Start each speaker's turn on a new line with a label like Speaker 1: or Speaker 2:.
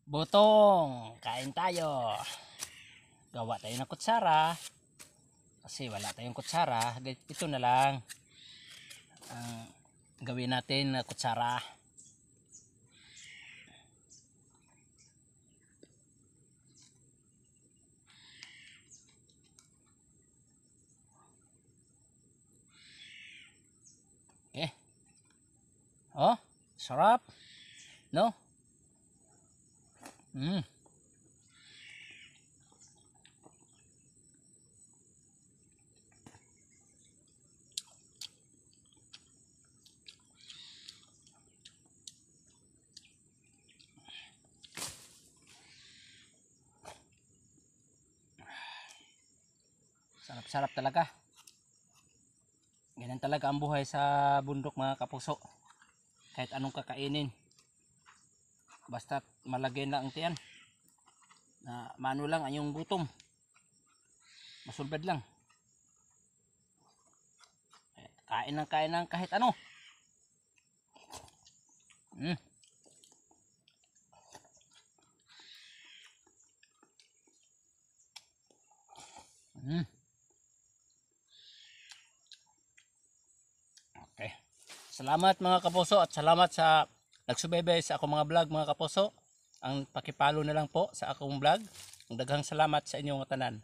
Speaker 1: Butong, kain tayo. Gawa tayo ng kutsara. Kasi wala tayong kutsara. Ito na lang ang gawin natin na kutsara. Okay. Oh, sarap. No? Sarap-sarap talaga. Ganyan talaga ang buhay sa bundok, mga kapuso. Kahit anong kakainin, basta malagay na ang tiyan, na mano lang ang yung gutom, masulbad lang. Kain ng kahit ano. Okay. Salamat mga kapuso, at salamat sa nagsubaybay sa akong mga vlog, mga kapuso. Ang pakipalo na lang po sa akong vlog. Daghang salamat sa inyong tanan.